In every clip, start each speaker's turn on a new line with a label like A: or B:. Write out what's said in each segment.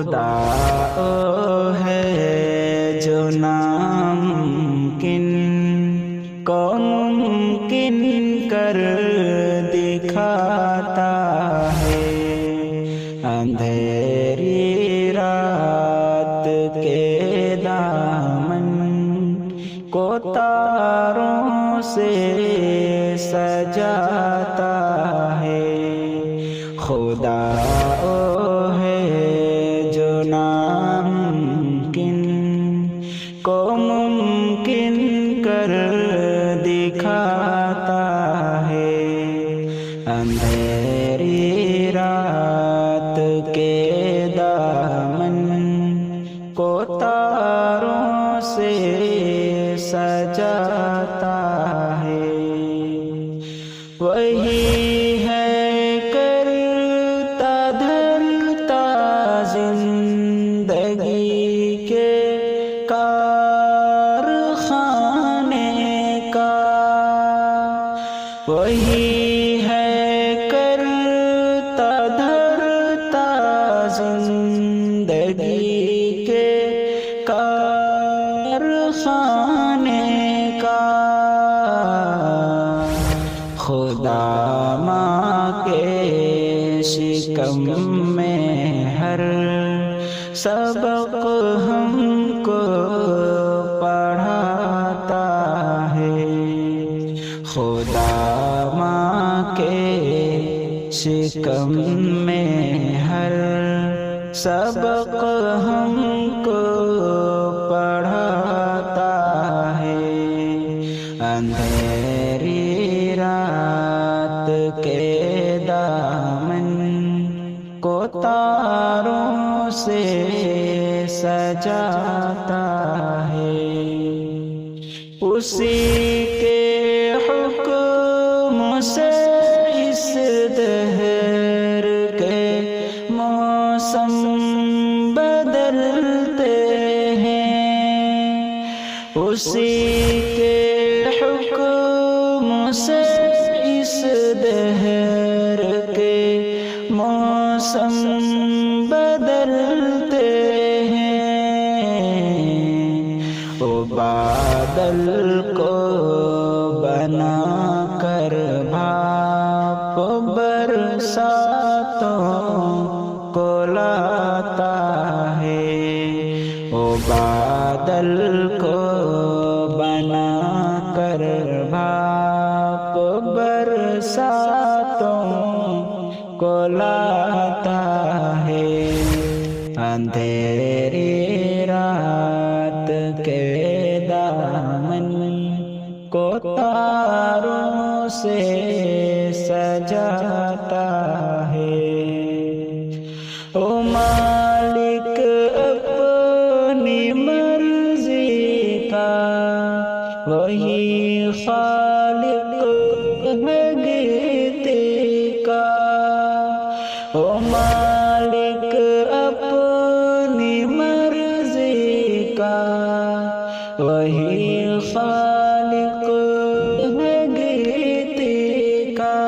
A: خدا ہے جو ناممکن کو ممکن کر دکھاتا ہے، اندھیری رات کے دامن کو تاروں سے سجاتا ہے، خدا ہے جو ناممکن کو ممکن کر دکھاتا ہے، اندھیری رات کے دامن کو تاروں سے سجاتا ہے، وہی ہے کرتا دھرتا زندگی کے کارخانے کا، وہی ہے کرتا دھرتا زندگی کے کارخانے کا، خدا ماں کے شکم میں ہر سبق ہم کو پڑھاتا ہے، خدا ماں کے شکم میں ہر سبق ہم کو پڑھاتا ہے، اندھیری رات کے دامن کو تاروں سے سجاتا ہے، اسی کے حکم سے اس دہر کے موسم بدلتے ہیں، اسی کے حکم سے اس دہر کے موسم بدلتے ہیں، وہ بادل کو بنا کر بھاپ برساتوں کو لاتا ہے، وہ بادل کو بنا کر بھاپ برساتوں کو لاتا ہے، اندھیری رات کے دامن کو تاروں سے سجاتا ہے، او مالک اپنی مرضی کا وہی خالق ہے گیتی کا، او مالک اپنی مرضی کا وہی خالق ہے گیتی کا،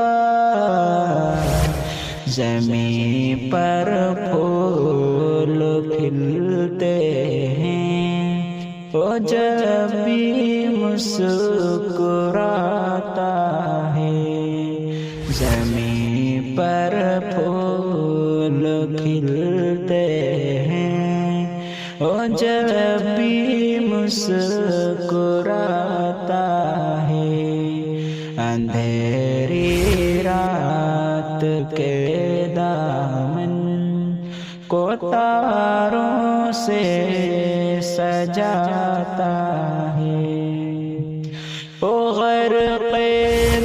A: زمین پر پھول کھلتے ہیں وہ جب بھی مسکراتا ہے، زمین پر پھول کھلتے ہیں وہ جب بھی مسکراتا ہے، اندھیری رات کے دامن کو تاروں سے سجاتا ہے، وہ غرق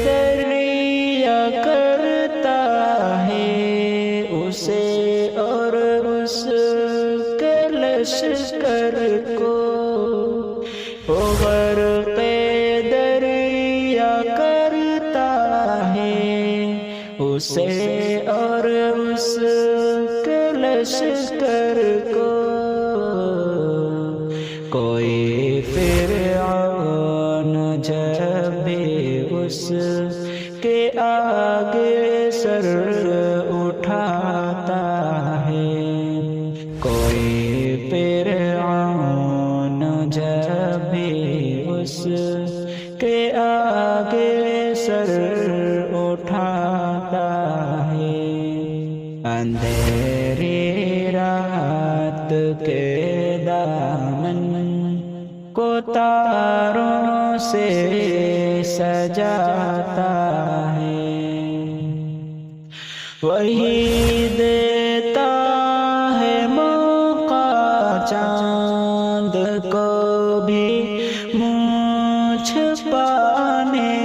A: دریا کرتا ہے اسے اور اس کے لشکر کو، وہ غرق دریا کرتا ہے اسے اور اس کے لشکر کو، کوئی فرعون جب بھی اس کے آگے سر اٹھاتا ہے، کوئی کوئی فرعون جب بھی اس کے آگے سر اٹھاتا ہے، اندھیری رات کے دامن کو تاروں سے سجاتا ہے، وہی دیتا ہے موقع چاند کو بھی منہ چھپانے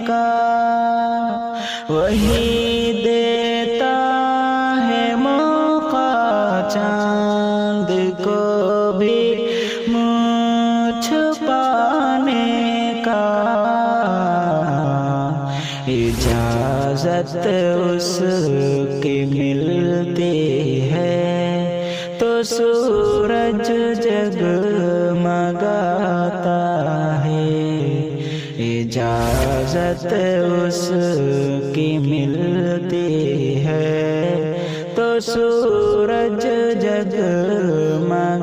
A: کا، وہی دیتا ہے موقع چاند کو بھی منہ چھپانے کا، اجازت اس کی ملتی ہے تو سورج جگمگاتا ہے، اجازت اس کی ملتی ہے تو سورج جگمگاتا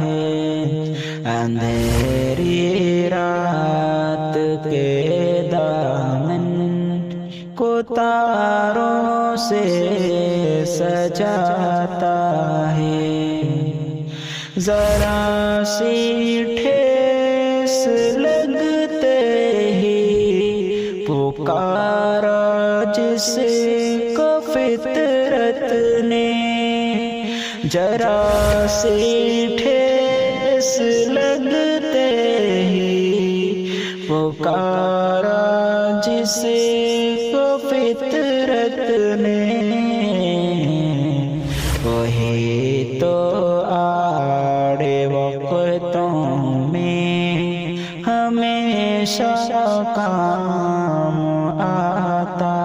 A: ہے، اندھیری رات کے دامن کو تاروں سے سجاتا ہے، ذرا سی ٹھیس لگتے ہی پکارا جس کو فطرت نے، ذرا سی ٹھیس لگتے ہی پکارا جس کو فطرت نے، وہی تو آڑے وقتوں میں ہمیشہ کام آتا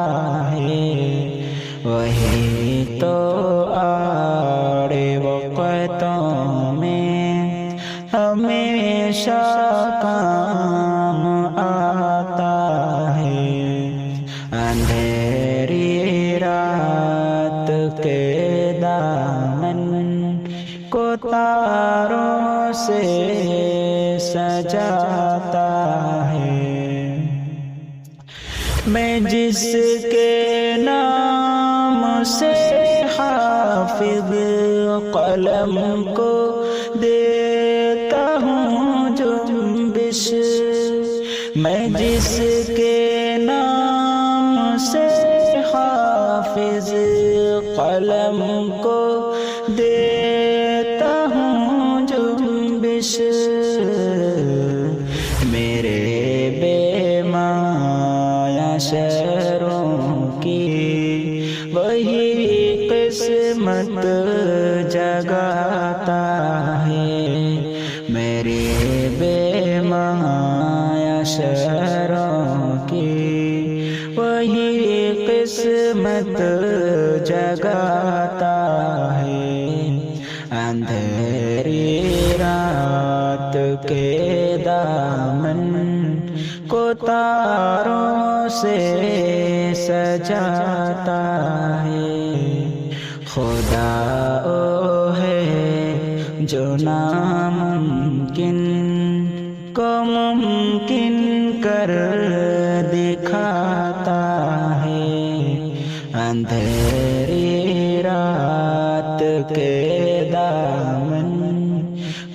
A: ہے، وہی تو آڑے وقتوں میں ہمیشہ کام آتا ہے، اندھیری رات کے دامن کو تاروں سے سجاتا ہے، میں جس کے نام سے حافظ قلم کو دیتا ہوں جنبش، میں جس کے نام سے حافظ قلم کو دیتا ہوں جنبش، میرے بے مایا شعروں کی وہی قسمت جگاتا ہے، میرے بے مایا شعروں کی وہی قسمت جگاتا ہے، اندھیری رات کے دامن کو تاروں سے سجاتا ہے، خدا وہ ہے جو ناممکن کو ممکن کر دکھاتا ہے، اندھیری رات کے دامن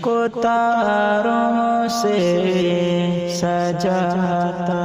A: کو تاروں سے سجاتا